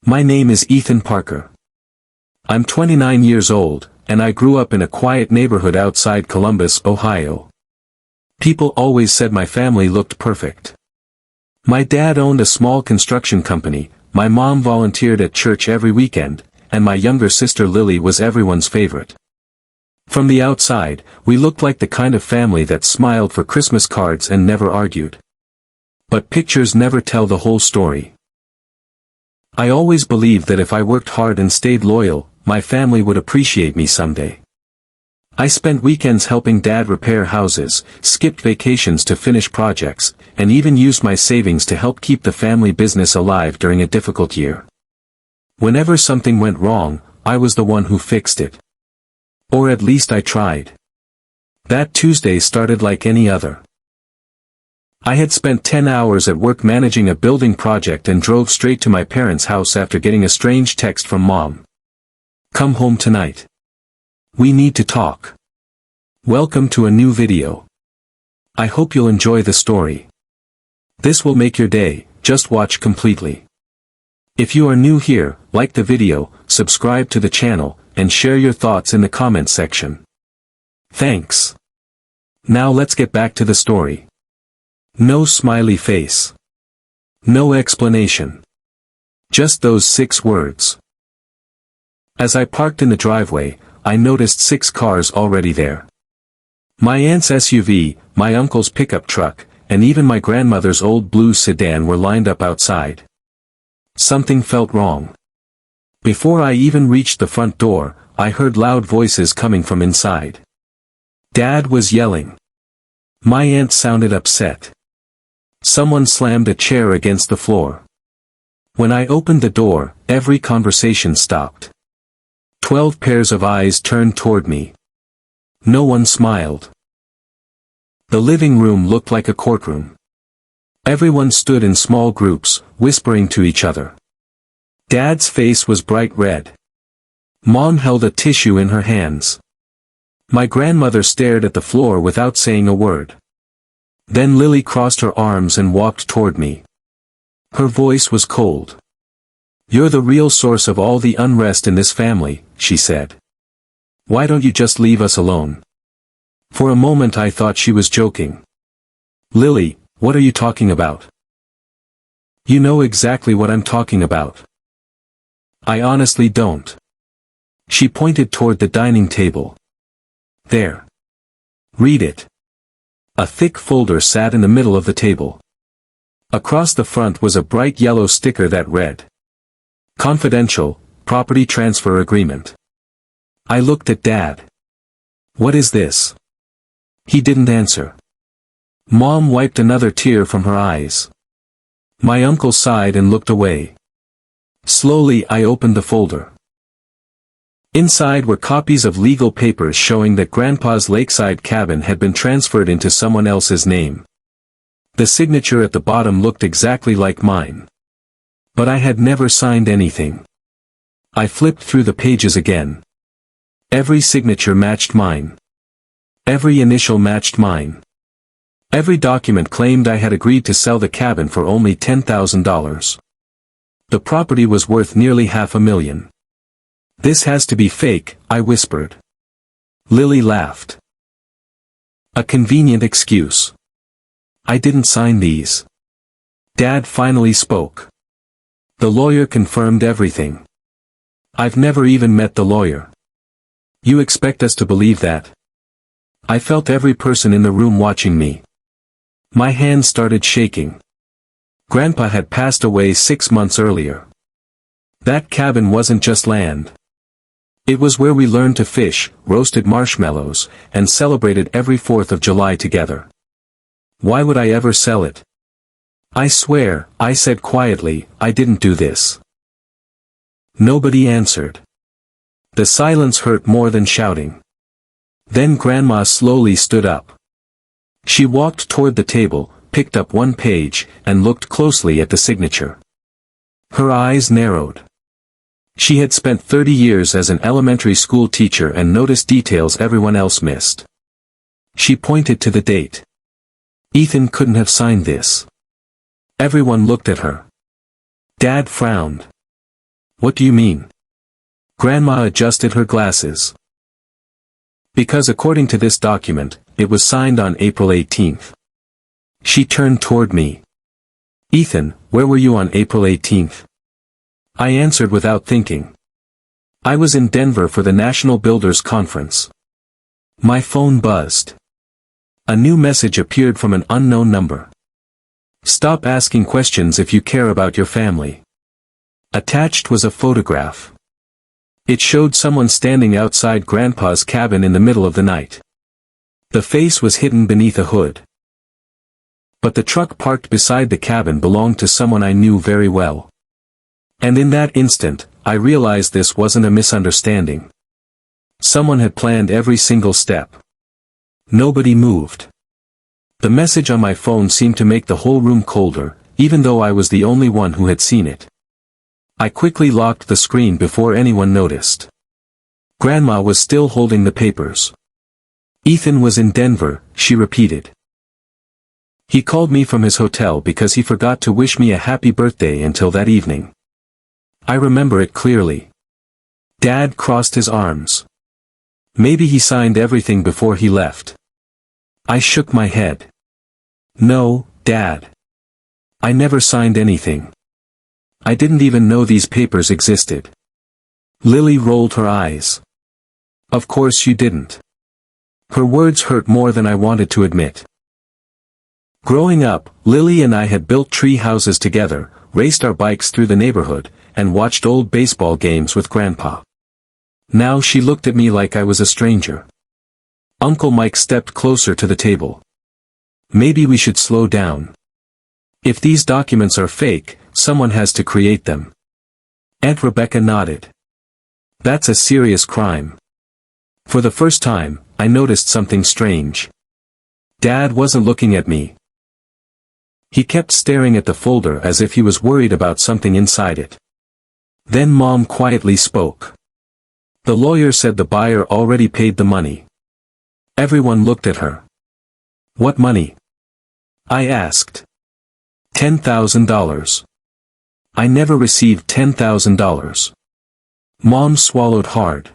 My name is Ethan Parker. I'm 29 years old, and I grew up in a quiet neighborhood outside Columbus, Ohio. People always said my family looked perfect. My dad owned a small construction company, my mom volunteered at church every weekend, and my younger sister Lily was everyone's favorite. From the outside, we looked like the kind of family that smiled for Christmas cards and never argued. But pictures never tell the whole story. I always believed that if I worked hard and stayed loyal, my family would appreciate me someday. I spent weekends helping Dad repair houses, skipped vacations to finish projects, and even used my savings to help keep the family business alive during a difficult year. Whenever something went wrong, I was the one who fixed it. Or at least I tried. That Tuesday started like any other. I had spent 10 hours at work managing a building project and drove straight to my parents' house after getting a strange text from Mom. "Come home tonight. We need to talk." Welcome to a new video. I hope you'll enjoy the story. This will make your day, just watch completely. If you are new here, like the video, subscribe to the channel, and share your thoughts in the comments section. Thanks. Now let's get back to the story. No smiley face. No explanation. Just those 6 words. As I parked in the driveway, I noticed 6 cars already there. My aunt's SUV, my uncle's pickup truck, and even my grandmother's old blue sedan were lined up outside. Something felt wrong. Before I even reached the front door, I heard loud voices coming from inside. Dad was yelling. My aunt sounded upset. Someone slammed a chair against the floor. When I opened the door, every conversation stopped. 12 pairs of eyes turned toward me. No one smiled. The living room looked like a courtroom. Everyone stood in small groups, whispering to each other. Dad's face was bright red. Mom held a tissue in her hands. My grandmother stared at the floor without saying a word. Then Lily crossed her arms and walked toward me. Her voice was cold. "You're the real source of all the unrest in this family," she said. "Why don't you just leave us alone?" For a moment I thought she was joking. "Lily, what are you talking about?" "You know exactly what I'm talking about." "I honestly don't." She pointed toward the dining table. "There. Read it." A thick folder sat in the middle of the table. Across the front was a bright yellow sticker that read, "Confidential, Property Transfer Agreement." I looked at Dad. "What is this?" He didn't answer. Mom wiped another tear from her eyes. My uncle sighed and looked away. Slowly I opened the folder. Inside were copies of legal papers showing that Grandpa's lakeside cabin had been transferred into someone else's name. The signature at the bottom looked exactly like mine. But I had never signed anything. I flipped through the pages again. Every signature matched mine. Every initial matched mine. Every document claimed I had agreed to sell the cabin for only $10,000. The property was worth nearly $500,000. "This has to be fake," I whispered. Lily laughed. "A convenient excuse. I didn't sign these." Dad finally spoke. The lawyer confirmed everything. "I've never even met the lawyer." "You expect us to believe that?" I felt every person in the room watching me. My hands started shaking. Grandpa had passed away 6 months earlier. That cabin wasn't just land. It was where we learned to fish, roasted marshmallows, and celebrated every 4th of July together. Why would I ever sell it? "I swear," I said quietly, "I didn't do this." Nobody answered. The silence hurt more than shouting. Then Grandma slowly stood up. She walked toward the table, picked up one page, and looked closely at the signature. Her eyes narrowed. She had spent 30 years as an elementary school teacher and noticed details everyone else missed. She pointed to the date. Ethan couldn't have signed this. Everyone looked at her. Dad frowned. What do you mean? Grandma adjusted her glasses. Because according to this document, it was signed on April 18th. She turned toward me. Ethan, where were you on April 18th? I answered without thinking. I was in Denver for the National Builders Conference. My phone buzzed. A new message appeared from an unknown number. Stop asking questions if you care about your family. Attached was a photograph. It showed someone standing outside Grandpa's cabin in the middle of the night. The face was hidden beneath a hood. But the truck parked beside the cabin belonged to someone I knew very well. And in that instant, I realized this wasn't a misunderstanding. Someone had planned every single step. Nobody moved. The message on my phone seemed to make the whole room colder, even though I was the only one who had seen it. I quickly locked the screen before anyone noticed. Grandma was still holding the papers. Ethan was in Denver, she repeated. He called me from his hotel because he forgot to wish me a happy birthday until that evening. I remember it clearly. Dad crossed his arms. Maybe he signed everything before he left. I shook my head. No, Dad. I never signed anything. I didn't even know these papers existed. Lily rolled her eyes. Of course you didn't. Her words hurt more than I wanted to admit. Growing up, Lily and I had built tree houses together, raced our bikes through the neighborhood, and watched old baseball games with Grandpa. Now she looked at me like I was a stranger. Uncle Mike stepped closer to the table. Maybe we should slow down. If these documents are fake, someone has to create them. Aunt Rebecca nodded. That's a serious crime. For the first time, I noticed something strange. Dad wasn't looking at me. He kept staring at the folder as if he was worried about something inside it. Then Mom quietly spoke. The lawyer said the buyer already paid the money. Everyone looked at her. What money? I asked. $10,000. I never received $10,000. Mom swallowed hard.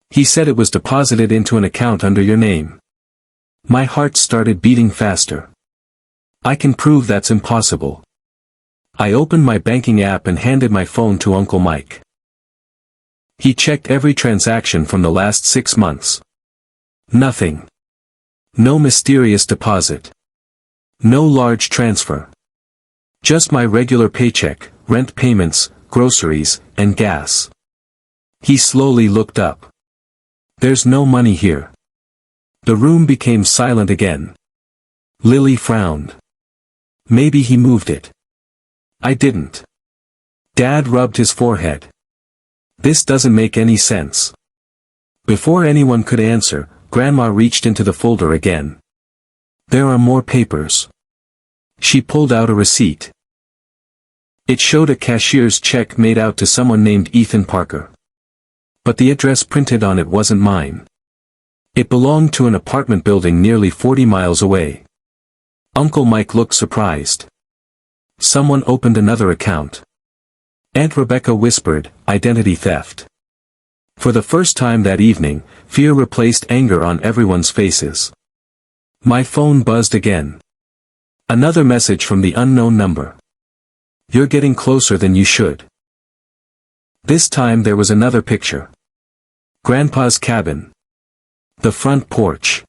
He said it was deposited into an account under your name. My heart started beating faster. I can prove that's impossible. I opened my banking app and handed my phone to Uncle Mike. He checked every transaction from the last 6 months. Nothing. No mysterious deposit. No large transfer. Just my regular paycheck, rent payments, groceries, and gas. He slowly looked up. There's no money here. The room became silent again. Lily frowned. Maybe he moved it. I didn't. Dad rubbed his forehead. This doesn't make any sense. Before anyone could answer, Grandma reached into the folder again. There are more papers. She pulled out a receipt. It showed a cashier's check made out to someone named Ethan Parker. But the address printed on it wasn't mine. It belonged to an apartment building nearly 40 miles away. Uncle Mike looked surprised. Someone opened another account. Aunt Rebecca whispered, identity theft. For the first time that evening, fear replaced anger on everyone's faces. My phone buzzed again. Another message from the unknown number. You're getting closer than you should. This time there was another picture. Grandpa's cabin. The front porch.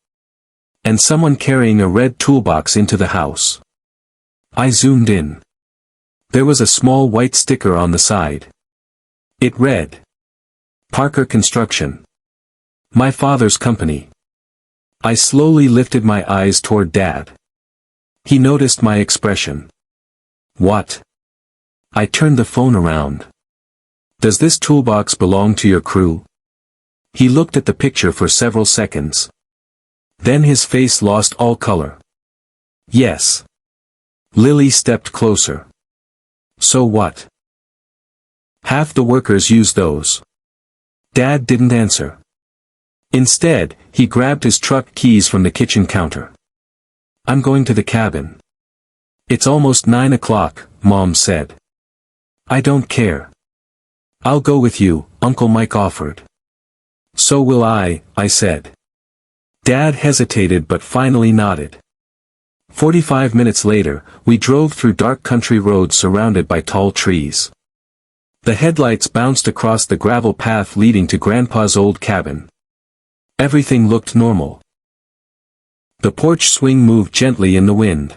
And someone carrying a red toolbox into the house. I zoomed in. There was a small white sticker on the side. It read, Parker Construction. My father's company. I slowly lifted my eyes toward Dad. He noticed my expression. What? I turned the phone around. Does this toolbox belong to your crew? He looked at the picture for several seconds. Then his face lost all color. Yes. Lily stepped closer. So what? Half the workers use those. Dad didn't answer. Instead, he grabbed his truck keys from the kitchen counter. I'm going to the cabin. It's almost 9 o'clock, Mom said. I don't care. "I'll go with you," Uncle Mike offered. "So will I said. Dad hesitated but finally nodded. 45 minutes later, we drove through dark country roads surrounded by tall trees. The headlights bounced across the gravel path leading to Grandpa's old cabin. Everything looked normal. The porch swing moved gently in the wind.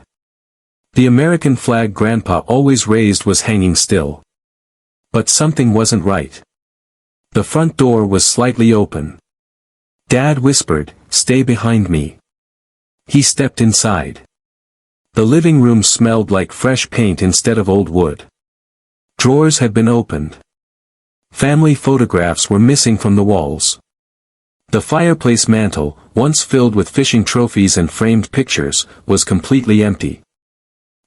The American flag Grandpa always raised was hanging still. But something wasn't right. The front door was slightly open. Dad whispered, "Stay behind me." He stepped inside. The living room smelled like fresh paint instead of old wood. Drawers had been opened. Family photographs were missing from the walls. The fireplace mantel, once filled with fishing trophies and framed pictures, was completely empty.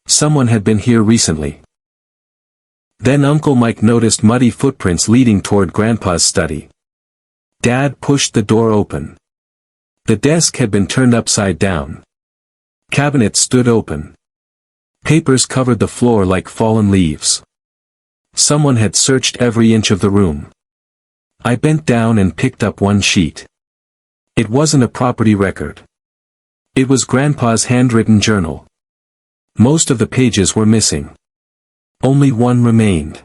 Someone had been here recently. Then Uncle Mike noticed muddy footprints leading toward Grandpa's study. Dad pushed the door open. The desk had been turned upside down. Cabinets stood open. Papers covered the floor like fallen leaves. Someone had searched every inch of the room. I bent down and picked up one sheet. It wasn't a property record. It was Grandpa's handwritten journal. Most of the pages were missing. Only one remained.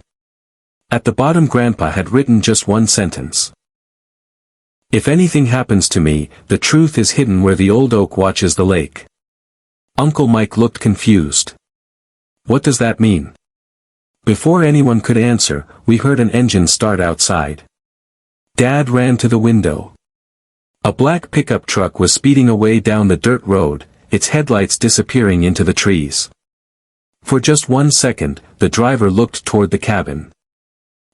At the bottom Grandpa had written just one sentence. "If anything happens to me, the truth is hidden where the old oak watches the lake." Uncle Mike looked confused. "What does that mean?" Before anyone could answer, we heard an engine start outside. Dad ran to the window. A black pickup truck was speeding away down the dirt road, its headlights disappearing into the trees. For just 1 second, the driver looked toward the cabin.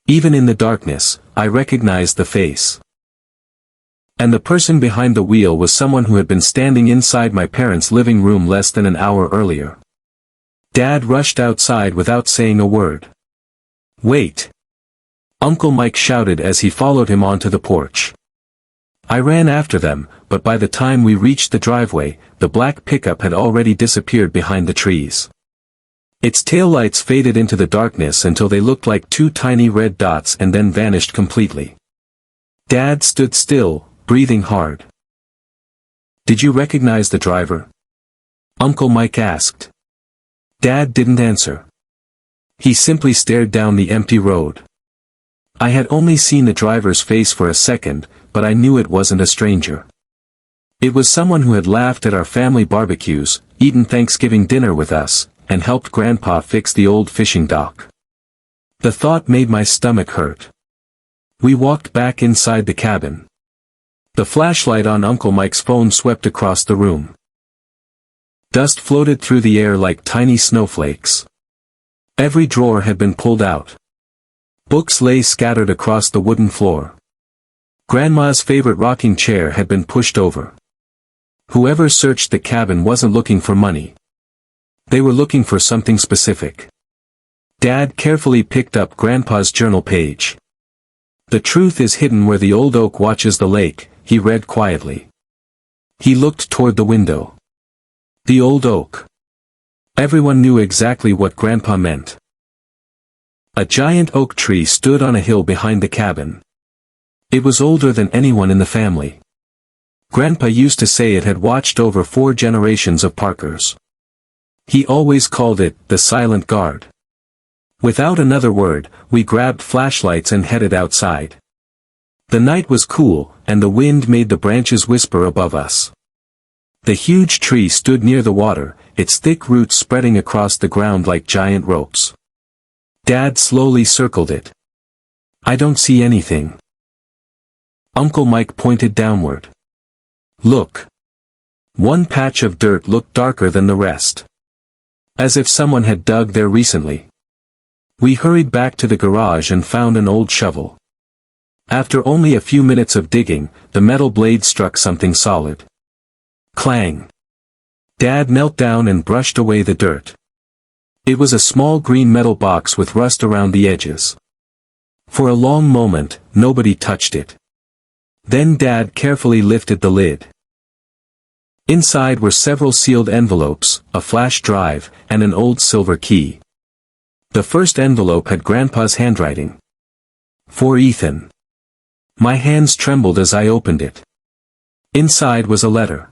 Even in the darkness, I recognized the face. And the person behind the wheel was someone who had been standing inside my parents' living room less than an hour earlier. Dad rushed outside without saying a word. "Wait!" Uncle Mike shouted as he followed him onto the porch. I ran after them, but by the time we reached the driveway, the black pickup had already disappeared behind the trees. Its taillights faded into the darkness until they looked like two tiny red dots and then vanished completely. Dad stood still, breathing hard. "Did you recognize the driver?" Uncle Mike asked. Dad didn't answer. He simply stared down the empty road. I had only seen the driver's face for a second, but I knew it wasn't a stranger. It was someone who had laughed at our family barbecues, eaten Thanksgiving dinner with us, and helped Grandpa fix the old fishing dock. The thought made my stomach hurt. We walked back inside the cabin. The flashlight on Uncle Mike's phone swept across the room. Dust floated through the air like tiny snowflakes. Every drawer had been pulled out. Books lay scattered across the wooden floor. Grandma's favorite rocking chair had been pushed over. Whoever searched the cabin wasn't looking for money. They were looking for something specific. Dad carefully picked up Grandpa's journal page. "The truth is hidden where the old oak watches the lake," he read quietly. He looked toward the window. The old oak. Everyone knew exactly what Grandpa meant. A giant oak tree stood on a hill behind the cabin. It was older than anyone in the family. Grandpa used to say it had watched over 4 generations of Parkers. He always called it the Silent Guard. Without another word, we grabbed flashlights and headed outside. The night was cool, and the wind made the branches whisper above us. The huge tree stood near the water, its thick roots spreading across the ground like giant ropes. Dad slowly circled it. "I don't see anything." Uncle Mike pointed downward. "Look." One patch of dirt looked darker than the rest. As if someone had dug there recently. We hurried back to the garage and found an old shovel. After only a few minutes of digging, the metal blade struck something solid. Clang. Dad knelt down and brushed away the dirt. It was a small green metal box with rust around the edges. For a long moment, nobody touched it. Then Dad carefully lifted the lid. Inside were several sealed envelopes, a flash drive, and an old silver key. The first envelope had Grandpa's handwriting. For Ethan. My hands trembled as I opened it. Inside was a letter.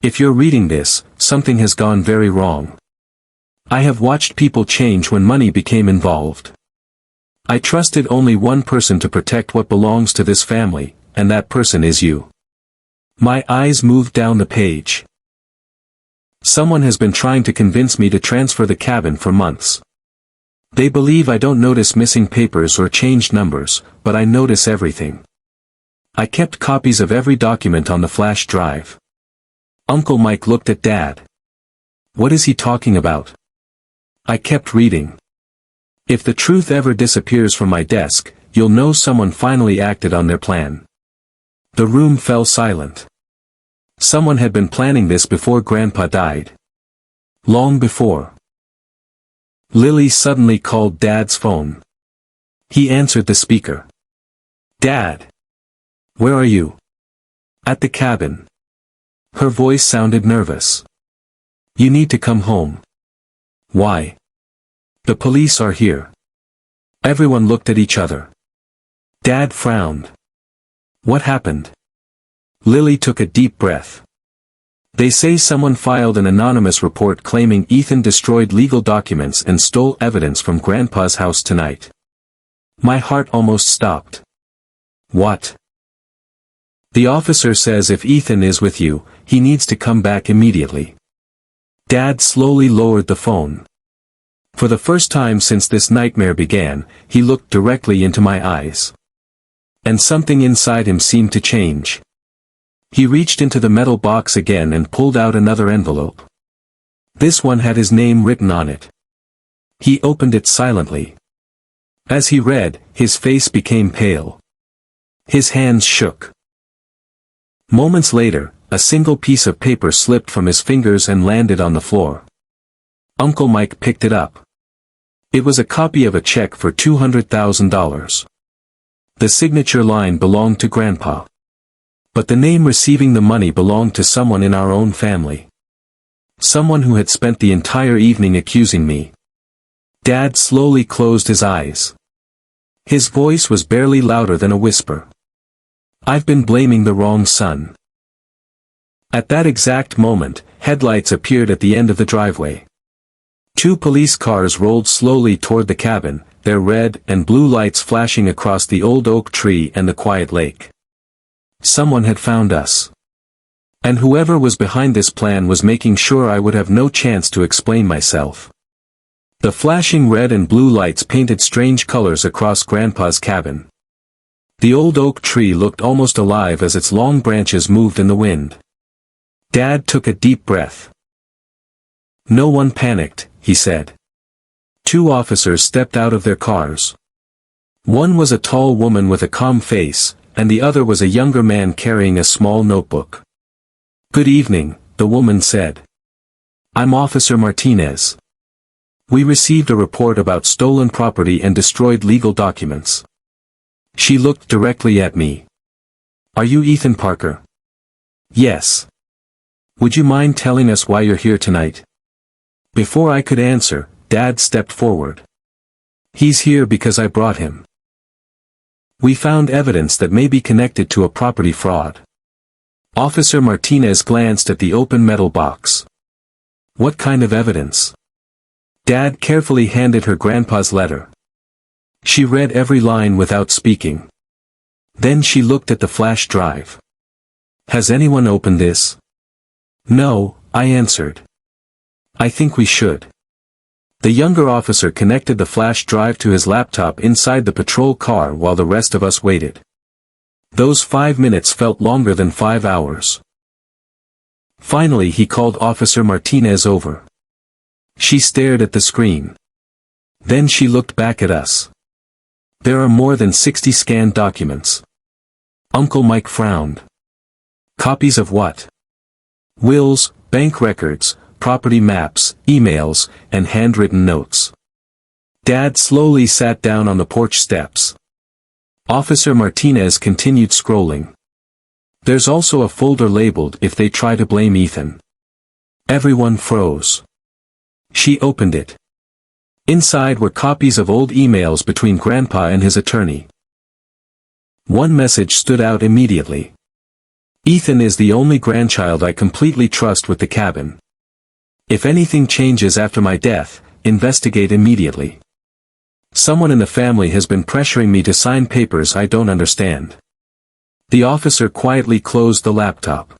If you're reading this, something has gone very wrong. I have watched people change when money became involved. I trusted only one person to protect what belongs to this family, and that person is you. My eyes moved down the page. Someone has been trying to convince me to transfer the cabin for months. They believe I don't notice missing papers or changed numbers, but I notice everything. I kept copies of every document on the flash drive. Uncle Mike looked at Dad. What is he talking about? I kept reading. If the truth ever disappears from my desk, you'll know someone finally acted on their plan. The room fell silent. Someone had been planning this before Grandpa died. Long before. Lily suddenly called Dad's phone. He answered the speaker. Dad! Where are you? At the cabin. Her voice sounded nervous. You need to come home. Why? The police are here. Everyone looked at each other. Dad frowned. What happened? Lily took a deep breath. They say someone filed an anonymous report claiming Ethan destroyed legal documents and stole evidence from Grandpa's house tonight. My heart almost stopped. What? The officer says if Ethan is with you, he needs to come back immediately. Dad slowly lowered the phone. For the first time since this nightmare began, he looked directly into my eyes. And something inside him seemed to change. He reached into the metal box again and pulled out another envelope. This one had his name written on it. He opened it silently. As he read, his face became pale. His hands shook. Moments later, a single piece of paper slipped from his fingers and landed on the floor. Uncle Mike picked it up. It was a copy of a check for $200,000. The signature line belonged to Grandpa. But the name receiving the money belonged to someone in our own family. Someone who had spent the entire evening accusing me. Dad slowly closed his eyes. His voice was barely louder than a whisper. I've been blaming the wrong son. At that exact moment, headlights appeared at the end of the driveway. Two police cars rolled slowly toward the cabin, their red and blue lights flashing across the old oak tree and the quiet lake. Someone had found us. And whoever was behind this plan was making sure I would have no chance to explain myself. The flashing red and blue lights painted strange colors across Grandpa's cabin. The old oak tree looked almost alive as its long branches moved in the wind. Dad took a deep breath. No one panicked, he said. Two officers stepped out of their cars. One was a tall woman with a calm face, and the other was a younger man carrying a small notebook. Good evening, the woman said. I'm Officer Martinez. We received a report about stolen property and destroyed legal documents. She looked directly at me. Are you Ethan Parker? Yes. Would you mind telling us why you're here tonight? Before I could answer, Dad stepped forward. He's here because I brought him. We found evidence that may be connected to a property fraud. Officer Martinez glanced at the open metal box. What kind of evidence? Dad carefully handed her Grandpa's letter. She read every line without speaking. Then she looked at the flash drive. Has anyone opened this? No, I answered. I think we should. The younger officer connected the flash drive to his laptop inside the patrol car while the rest of us waited. Those 5 minutes felt longer than 5 hours. Finally he called Officer Martinez over. She stared at the screen. Then she looked back at us. There are more than 60 scanned documents. Uncle Mike frowned. Copies of what? Wills, bank records, property maps, emails, and handwritten notes. Dad slowly sat down on the porch steps. Officer Martinez continued scrolling. There's also a folder labeled if they try to blame Ethan. Everyone froze. She opened it. Inside were copies of old emails between Grandpa and his attorney. One message stood out immediately. Ethan is the only grandchild I completely trust with the cabin. If anything changes after my death, investigate immediately. Someone in the family has been pressuring me to sign papers I don't understand. The officer quietly closed the laptop.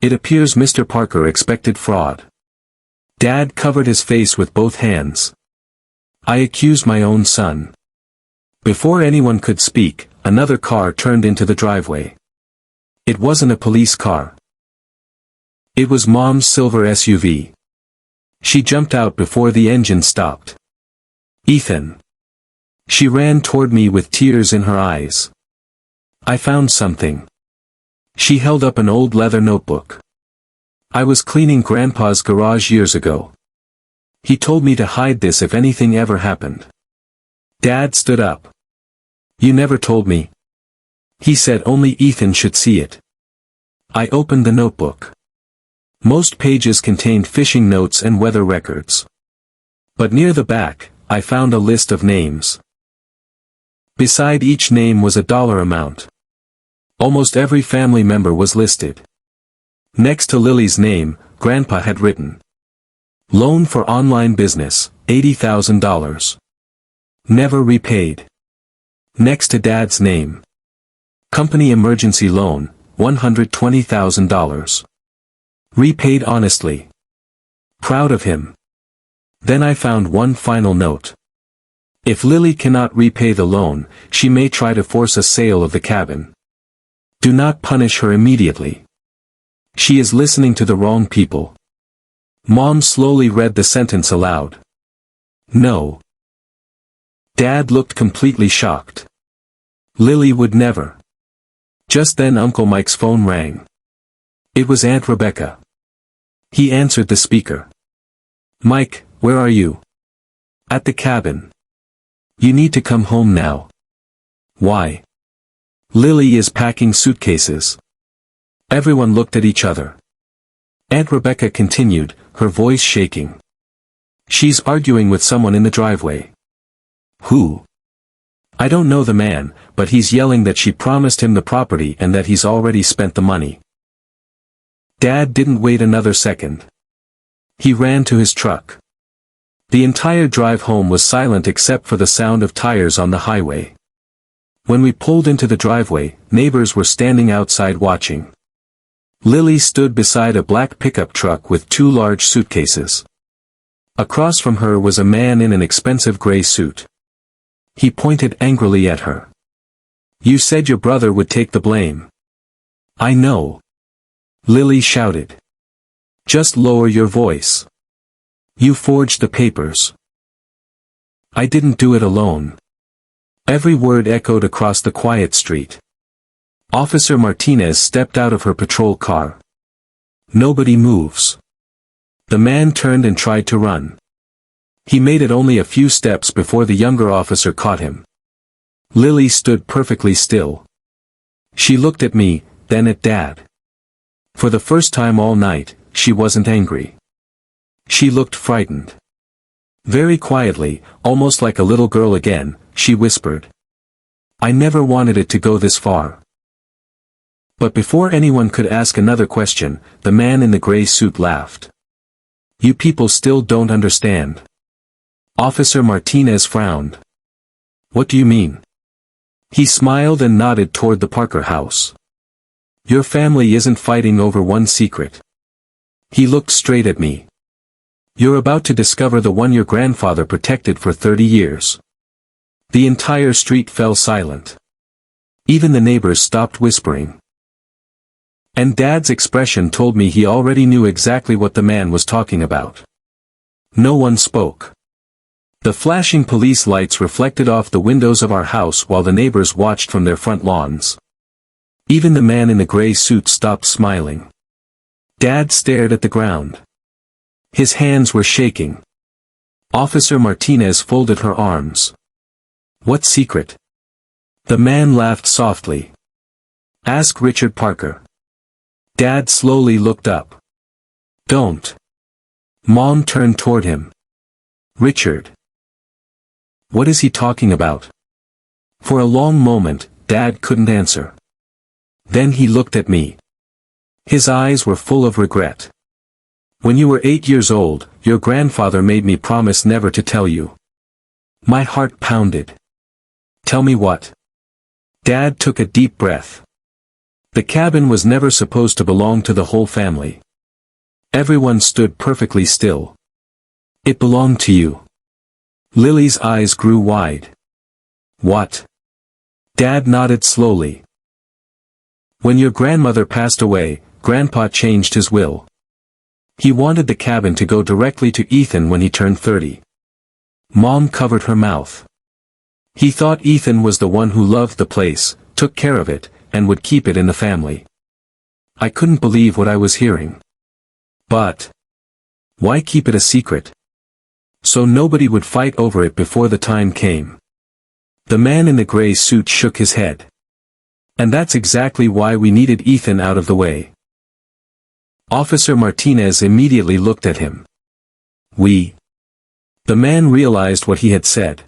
It appears Mr. Parker expected fraud. Dad covered his face with both hands. I accused my own son. Before anyone could speak, another car turned into the driveway. It wasn't a police car. It was Mom's silver SUV. She jumped out before the engine stopped. Ethan. She ran toward me with tears in her eyes. I found something. She held up an old leather notebook. I was cleaning Grandpa's garage years ago. He told me to hide this if anything ever happened. Dad stood up. You never told me. He said only Ethan should see it. I opened the notebook. Most pages contained fishing notes and weather records. But near the back, I found a list of names. Beside each name was a dollar amount. Almost every family member was listed. Next to Lily's name, Grandpa had written. Loan for online business, $80,000. Never repaid. Next to Dad's name. Company emergency loan, $120,000. Repaid honestly. Proud of him. Then I found one final note. If Lily cannot repay the loan, she may try to force a sale of the cabin. Do not punish her immediately. She is listening to the wrong people. Mom slowly read the sentence aloud. No. Dad looked completely shocked. Lily would never. Just then Uncle Mike's phone rang. It was Aunt Rebecca. He answered the speaker. Mike, where are you? At the cabin. You need to come home now. Why? Lily is packing suitcases. Everyone looked at each other. Aunt Rebecca continued, her voice shaking. She's arguing with someone in the driveway. Who? I don't know the man, but he's yelling that she promised him the property and that he's already spent the money. Dad didn't wait another second. He ran to his truck. The entire drive home was silent except for the sound of tires on the highway. When we pulled into the driveway, neighbors were standing outside watching. Lily stood beside a black pickup truck with two large suitcases. Across from her was a man in an expensive gray suit. He pointed angrily at her. You said your brother would take the blame. I know. Lily shouted. Just lower your voice. You forged the papers. I didn't do it alone. Every word echoed across the quiet street. Officer Martinez stepped out of her patrol car. Nobody moves. The man turned and tried to run. He made it only a few steps before the younger officer caught him. Lily stood perfectly still. She looked at me, then at Dad. For the first time all night, she wasn't angry. She looked frightened. Very quietly, almost like a little girl again, she whispered. I never wanted it to go this far. But before anyone could ask another question, the man in the gray suit laughed. You people still don't understand. Officer Martinez frowned. What do you mean? He smiled and nodded toward the Parker house. Your family isn't fighting over one secret. He looked straight at me. You're about to discover the one your grandfather protected for 30 years. The entire street fell silent. Even the neighbors stopped whispering. And Dad's expression told me he already knew exactly what the man was talking about. No one spoke. The flashing police lights reflected off the windows of our house while the neighbors watched from their front lawns. Even the man in the gray suit stopped smiling. Dad stared at the ground. His hands were shaking. Officer Martinez folded her arms. What secret? The man laughed softly. Ask Richard Parker. Dad slowly looked up. Don't. Mom turned toward him. Richard. What is he talking about? For a long moment, Dad couldn't answer. Then he looked at me. His eyes were full of regret. When you were 8 years old, your grandfather made me promise never to tell you. My heart pounded. Tell me what? Dad took a deep breath. The cabin was never supposed to belong to the whole family. Everyone stood perfectly still. It belonged to you. Lily's eyes grew wide. What? Dad nodded slowly. When your grandmother passed away, Grandpa changed his will. He wanted the cabin to go directly to Ethan when he turned 30. Mom covered her mouth. He thought Ethan was the one who loved the place, took care of it, and would keep it in the family. I couldn't believe what I was hearing. But why keep it a secret? So nobody would fight over it before the time came. The man in the gray suit shook his head. And that's exactly why we needed Ethan out of the way. Officer Martinez immediately looked at him. We. The man realized what he had said.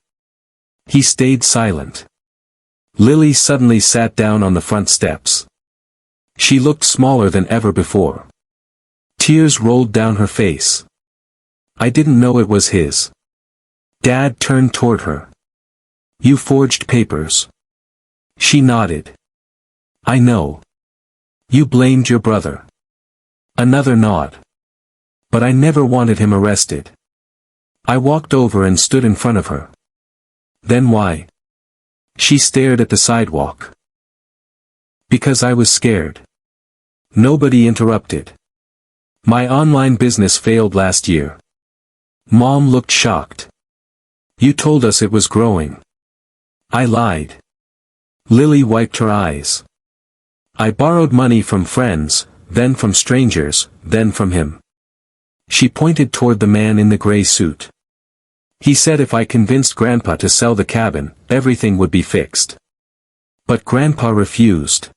He stayed silent. Lily suddenly sat down on the front steps. She looked smaller than ever before. Tears rolled down her face. I didn't know it was his. Dad turned toward her. You forged papers. She nodded. I know. You blamed your brother. Another nod. But I never wanted him arrested. I walked over and stood in front of her. Then why? She stared at the sidewalk. Because I was scared. Nobody interrupted. My online business failed last year. Mom looked shocked. You told us it was growing. I lied. Lily wiped her eyes. I borrowed money from friends, then from strangers, then from him. She pointed toward the man in the gray suit. He said if I convinced Grandpa to sell the cabin, everything would be fixed. But Grandpa refused.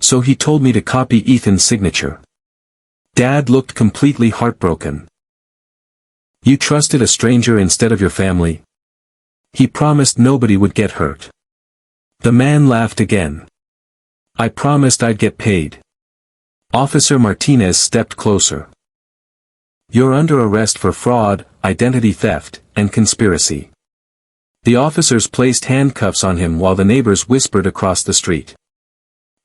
So he told me to copy Ethan's signature. Dad looked completely heartbroken. You trusted a stranger instead of your family? He promised nobody would get hurt. The man laughed again. I promised I'd get paid. Officer Martinez stepped closer. You're under arrest for fraud, identity theft, and conspiracy. The officers placed handcuffs on him while the neighbors whispered across the street.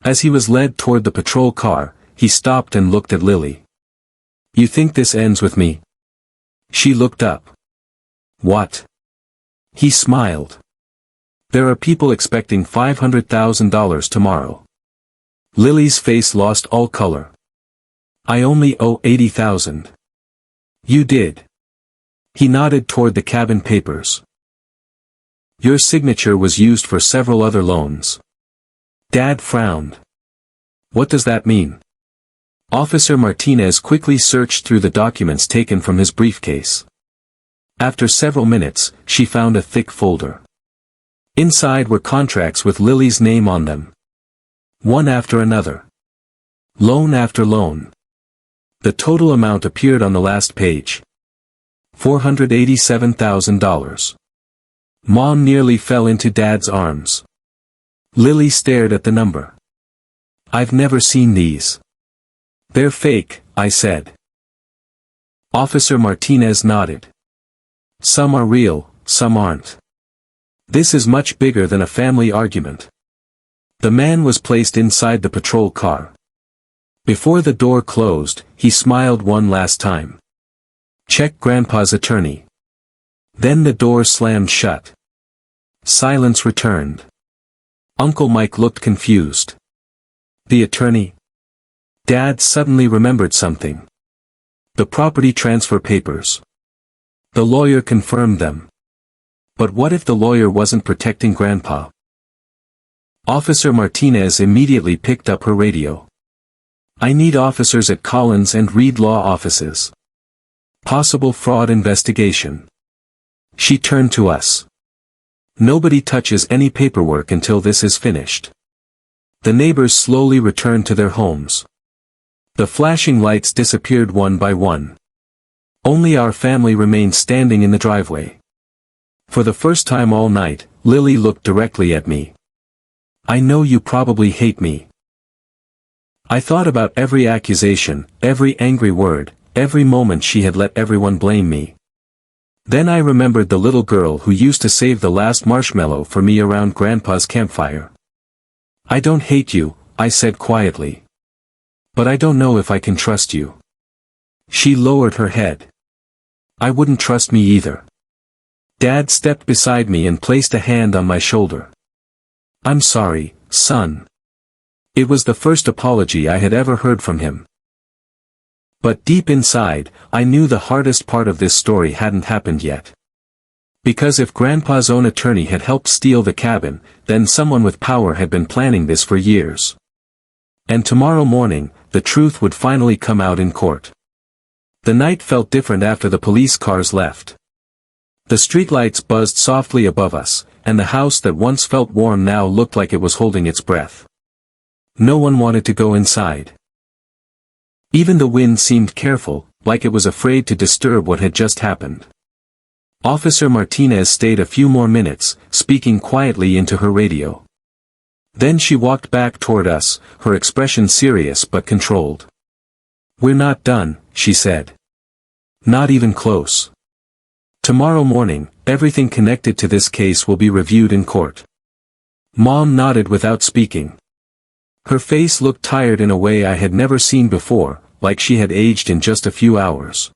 As he was led toward the patrol car, he stopped and looked at Lily. You think this ends with me? She looked up. What? He smiled. There are people expecting $500,000 tomorrow. Lily's face lost all color. I only owe $80,000. You did. He nodded toward the cabin papers. Your signature was used for several other loans. Dad frowned. What does that mean? Officer Martinez quickly searched through the documents taken from his briefcase. After several minutes, she found a thick folder. Inside were contracts with Lily's name on them. One after another. Loan after loan. The total amount appeared on the last page. $487,000. Mom nearly fell into Dad's arms. Lily stared at the number. I've never seen these. They're fake, I said. Officer Martinez nodded. Some are real, some aren't. This is much bigger than a family argument. The man was placed inside the patrol car. Before the door closed, he smiled one last time. Check Grandpa's attorney. Then the door slammed shut. Silence returned. Uncle Mike looked confused. The attorney? Dad suddenly remembered something. The property transfer papers. The lawyer confirmed them. But what if the lawyer wasn't protecting Grandpa? Officer Martinez immediately picked up her radio. I need officers at Collins and Reed law offices. Possible fraud investigation. She turned to us. Nobody touches any paperwork until this is finished. The neighbors slowly returned to their homes. The flashing lights disappeared one by one. Only our family remained standing in the driveway. For the first time all night, Lily looked directly at me. I know you probably hate me. I thought about every accusation, every angry word, every moment she had let everyone blame me. Then I remembered the little girl who used to save the last marshmallow for me around Grandpa's campfire. I don't hate you, I said quietly. But I don't know if I can trust you. She lowered her head. I wouldn't trust me either. Dad stepped beside me and placed a hand on my shoulder. I'm sorry, son. It was the first apology I had ever heard from him. But deep inside, I knew the hardest part of this story hadn't happened yet. Because if Grandpa's own attorney had helped steal the cabin, then someone with power had been planning this for years. And tomorrow morning, the truth would finally come out in court. The night felt different after the police cars left. The streetlights buzzed softly above us, and the house that once felt warm now looked like it was holding its breath. No one wanted to go inside. Even the wind seemed careful, like it was afraid to disturb what had just happened. Officer Martinez stayed a few more minutes, speaking quietly into her radio. Then she walked back toward us, her expression serious but controlled. We're not done, she said. Not even close. Tomorrow morning, everything connected to this case will be reviewed in court. Mom nodded without speaking. Her face looked tired in a way I had never seen before, like she had aged in just a few hours.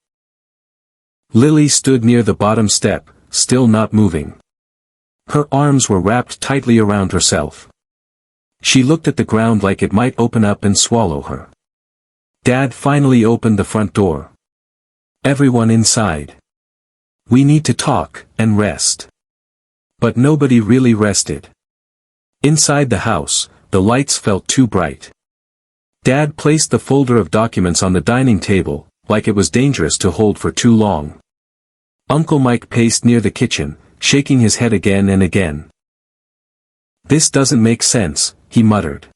Lily stood near the bottom step, still not moving. Her arms were wrapped tightly around herself. She looked at the ground like it might open up and swallow her. Dad finally opened the front door. Everyone inside. We need to talk, and rest. But nobody really rested. Inside the house, the lights felt too bright. Dad placed the folder of documents on the dining table, like it was dangerous to hold for too long. Uncle Mike paced near the kitchen, shaking his head again and again. This doesn't make sense, he muttered.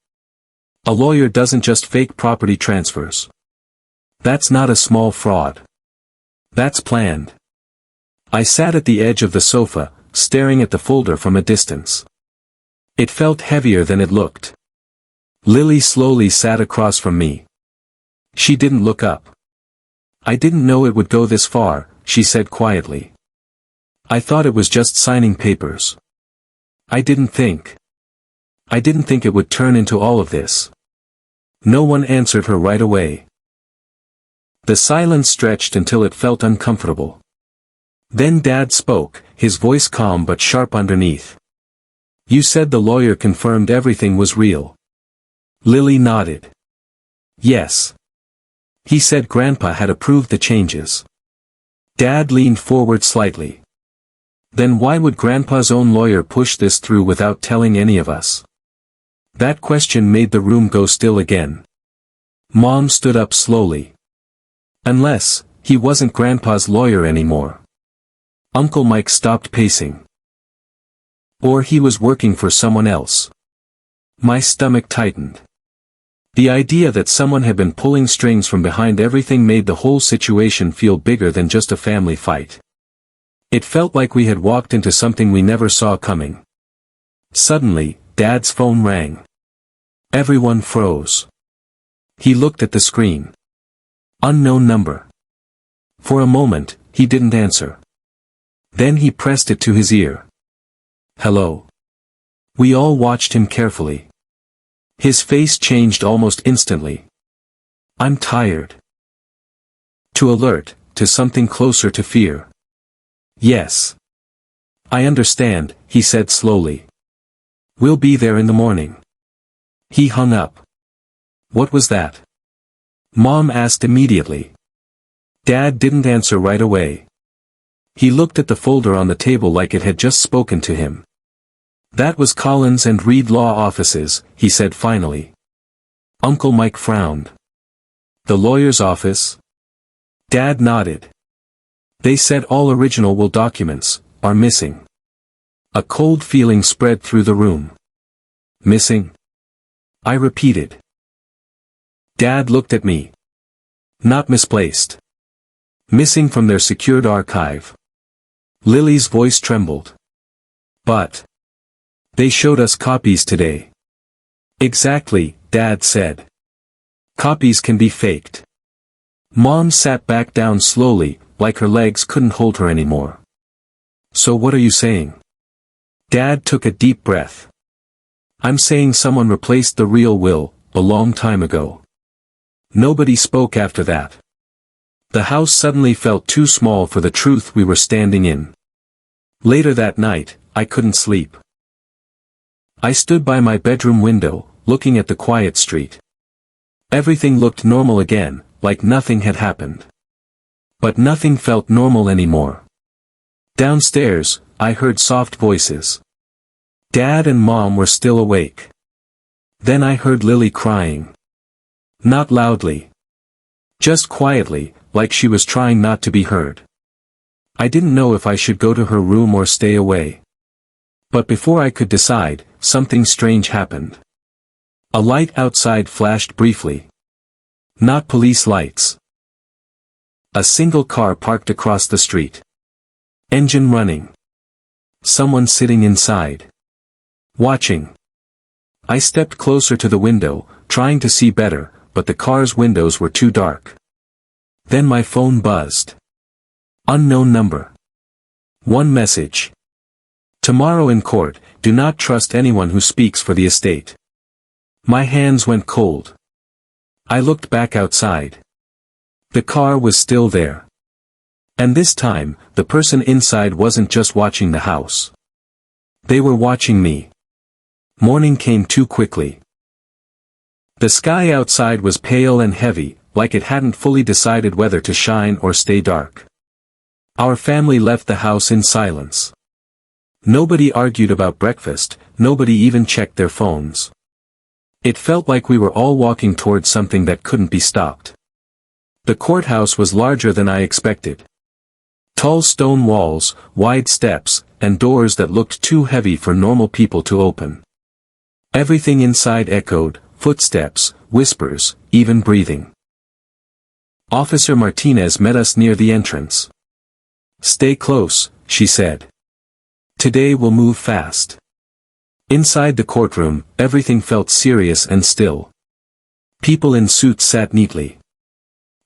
A lawyer doesn't just fake property transfers. That's not a small fraud. That's planned. I sat at the edge of the sofa, staring at the folder from a distance. It felt heavier than it looked. Lily slowly sat across from me. She didn't look up. I didn't know it would go this far, she said quietly. I thought it was just signing papers. I didn't think it would turn into all of this. No one answered her right away. The silence stretched until it felt uncomfortable. Then Dad spoke, his voice calm but sharp underneath. You said the lawyer confirmed everything was real. Lily nodded. Yes. He said Grandpa had approved the changes. Dad leaned forward slightly. Then why would Grandpa's own lawyer push this through without telling any of us? That question made the room go still again. Mom stood up slowly. Unless, he wasn't Grandpa's lawyer anymore. Uncle Mike stopped pacing. Or he was working for someone else. My stomach tightened. The idea that someone had been pulling strings from behind everything made the whole situation feel bigger than just a family fight. It felt like we had walked into something we never saw coming. Suddenly, Dad's phone rang. Everyone froze. He looked at the screen. Unknown number. For a moment, he didn't answer. Then he pressed it to his ear. Hello. We all watched him carefully. His face changed almost instantly. I'm tired. To alert, to something closer to fear. Yes. I understand, he said slowly. We'll be there in the morning. He hung up. What was that? Mom asked immediately. Dad didn't answer right away. He looked at the folder on the table like it had just spoken to him. That was Collins and Reed Law Offices, he said finally. Uncle Mike frowned. The lawyer's office? Dad nodded. They said all original will documents are missing. A cold feeling spread through the room. Missing? I repeated. Dad looked at me. Not misplaced. Missing from their secured archive. Lily's voice trembled. But they showed us copies today. Exactly, Dad said. Copies can be faked. Mom sat back down slowly, like her legs couldn't hold her anymore. So what are you saying? Dad took a deep breath. I'm saying someone replaced the real will, a long time ago. Nobody spoke after that. The house suddenly felt too small for the truth we were standing in. Later that night, I couldn't sleep. I stood by my bedroom window, looking at the quiet street. Everything looked normal again, like nothing had happened. But nothing felt normal anymore. Downstairs, I heard soft voices. Dad and Mom were still awake. Then I heard Lily crying. Not loudly. Just quietly, like she was trying not to be heard. I didn't know if I should go to her room or stay away. But before I could decide, something strange happened. A light outside flashed briefly. Not police lights. A single car parked across the street. Engine running. Someone sitting inside. Watching. I stepped closer to the window, trying to see better, but the car's windows were too dark. Then my phone buzzed. Unknown number. One message. Tomorrow in court, do not trust anyone who speaks for the estate. My hands went cold. I looked back outside. The car was still there. And this time, the person inside wasn't just watching the house. They were watching me. Morning came too quickly. The sky outside was pale and heavy, like it hadn't fully decided whether to shine or stay dark. Our family left the house in silence. Nobody argued about breakfast, nobody even checked their phones. It felt like we were all walking towards something that couldn't be stopped. The courthouse was larger than I expected. Tall stone walls, wide steps, and doors that looked too heavy for normal people to open. Everything inside echoed, footsteps, whispers, even breathing. Officer Martinez met us near the entrance. Stay close, she said. Today we'll move fast. Inside the courtroom, everything felt serious and still. People in suits sat neatly.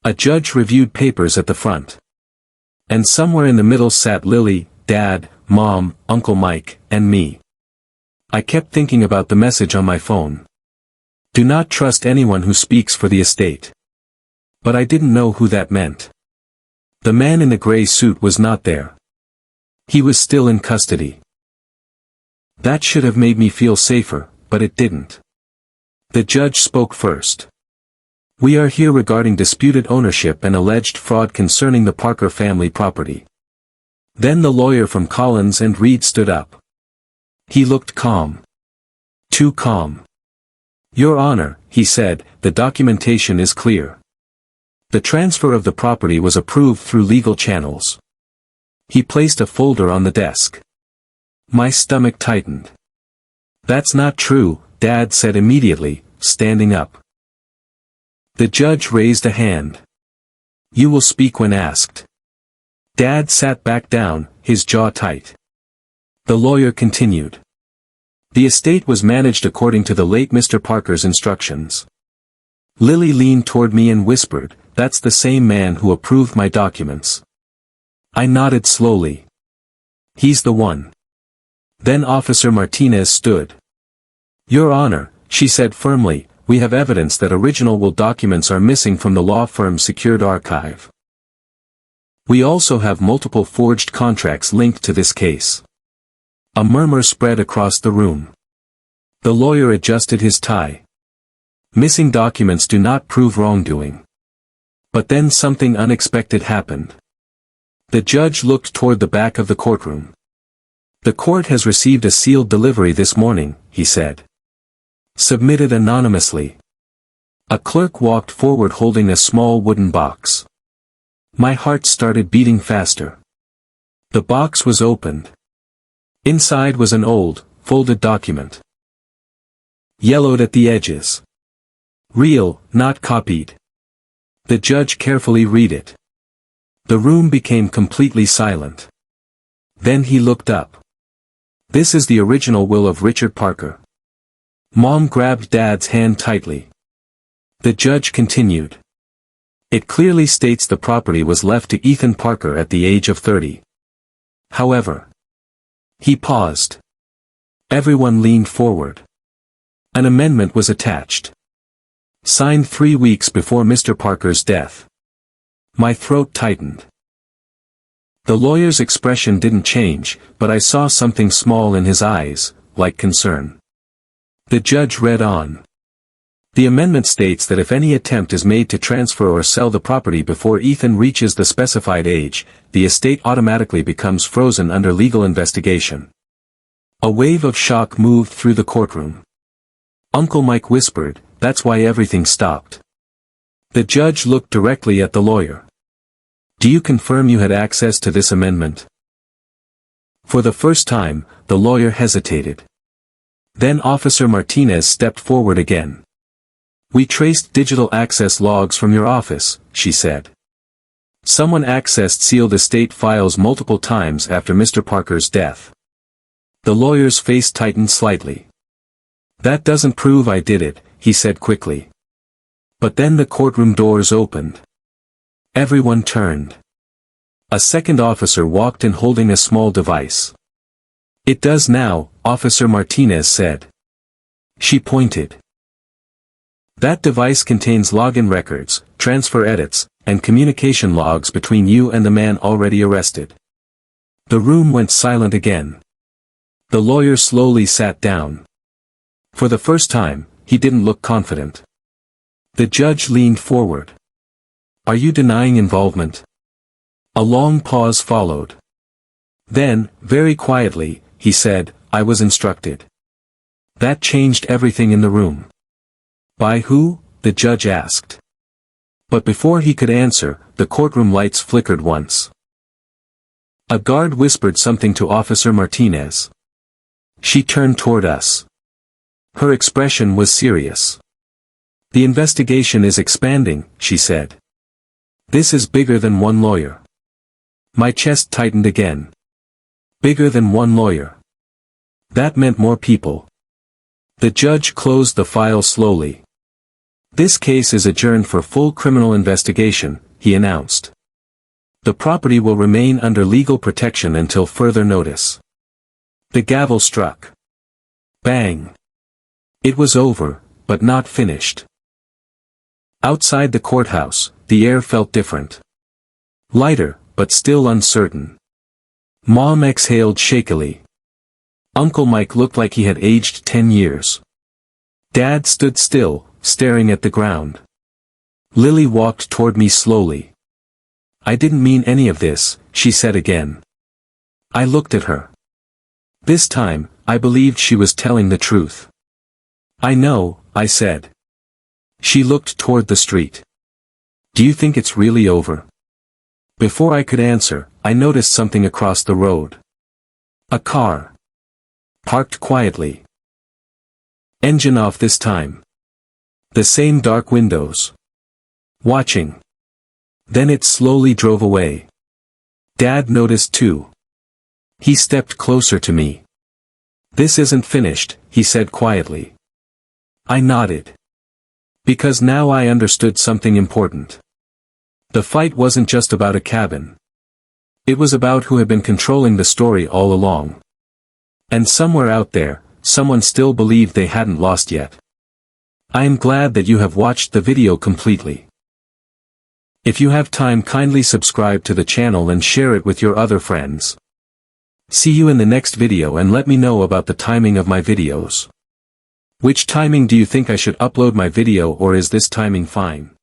A judge reviewed papers at the front. And somewhere in the middle sat Lily, Dad, Mom, Uncle Mike, and me. I kept thinking about the message on my phone. Do not trust anyone who speaks for the estate. But I didn't know who that meant. The man in the gray suit was not there. He was still in custody. That should have made me feel safer, but it didn't. The judge spoke first. We are here regarding disputed ownership and alleged fraud concerning the Parker family property. Then the lawyer from Collins and Reed stood up. He looked calm. Too calm. Your Honor, he said, the documentation is clear. The transfer of the property was approved through legal channels. He placed a folder on the desk. My stomach tightened. That's not true, Dad said immediately, standing up. The judge raised a hand. You will speak when asked. Dad sat back down, his jaw tight. The lawyer continued. The estate was managed according to the late Mr. Parker's instructions. Lily leaned toward me and whispered, that's the same man who approved my documents. I nodded slowly. He's the one. Then Officer Martinez stood. Your Honor, she said firmly, we have evidence that original will documents are missing from the law firm's secured archive. We also have multiple forged contracts linked to this case. A murmur spread across the room. The lawyer adjusted his tie. Missing documents do not prove wrongdoing. But then something unexpected happened. The judge looked toward the back of the courtroom. The court has received a sealed delivery this morning, he said. Submitted anonymously. A clerk walked forward holding a small wooden box. My heart started beating faster. The box was opened. Inside was an old, folded document. Yellowed at the edges. Real, not copied. The judge carefully read it. The room became completely silent. Then he looked up. This is the original will of Richard Parker. Mom grabbed Dad's hand tightly. The judge continued. It clearly states the property was left to Ethan Parker at the age of 30. However. He paused. Everyone leaned forward. An amendment was attached. Signed 3 weeks before Mr. Parker's death. My throat tightened. The lawyer's expression didn't change, but I saw something small in his eyes, like concern. The judge read on. The amendment states that if any attempt is made to transfer or sell the property before Ethan reaches the specified age, the estate automatically becomes frozen under legal investigation. A wave of shock moved through the courtroom. Uncle Mike whispered, "That's why everything stopped." The judge looked directly at the lawyer. "Do you confirm you had access to this amendment?" For the first time, the lawyer hesitated. Then Officer Martinez stepped forward again. "We traced digital access logs from your office," she said. "Someone accessed sealed estate files multiple times after Mr. Parker's death." The lawyer's face tightened slightly. "That doesn't prove I did it," he said quickly. But then the courtroom doors opened. Everyone turned. A second officer walked in holding a small device. "It does now," Officer Martinez said. She pointed. "That device contains login records, transfer edits, and communication logs between you and the man already arrested." The room went silent again. The lawyer slowly sat down. For the first time, he didn't look confident. The judge leaned forward. "Are you denying involvement?" A long pause followed. Then, very quietly, he said, "I was instructed." That changed everything in the room. "By who?" the judge asked. But before he could answer, the courtroom lights flickered once. A guard whispered something to Officer Martinez. She turned toward us. Her expression was serious. "The investigation is expanding," she said. "This is bigger than one lawyer." My chest tightened again. Bigger than one lawyer. That meant more people. The judge closed the file slowly. "This case is adjourned for full criminal investigation," he announced. "The property will remain under legal protection until further notice." The gavel struck. Bang. It was over, but not finished. Outside the courthouse, the air felt different. Lighter, but still uncertain. Mom exhaled shakily. Uncle Mike looked like he had aged 10 years. Dad stood still, staring at the ground. Lily walked toward me slowly. "I didn't mean any of this," she said again. I looked at her. This time, I believed she was telling the truth. "I know," I said. She looked toward the street. "Do you think it's really over?" Before I could answer, I noticed something across the road. A car. Parked quietly. Engine off this time. The same dark windows. Watching. Then it slowly drove away. Dad noticed too. He stepped closer to me. "This isn't finished," he said quietly. I nodded. Because now I understood something important. The fight wasn't just about a cabin. It was about who had been controlling the story all along. And somewhere out there, someone still believed they hadn't lost yet. I am glad that you have watched the video completely. If you have time, kindly subscribe to the channel and share it with your other friends. See you in the next video and let me know about the timing of my videos. Which timing do you think I should upload my video, or is this timing fine?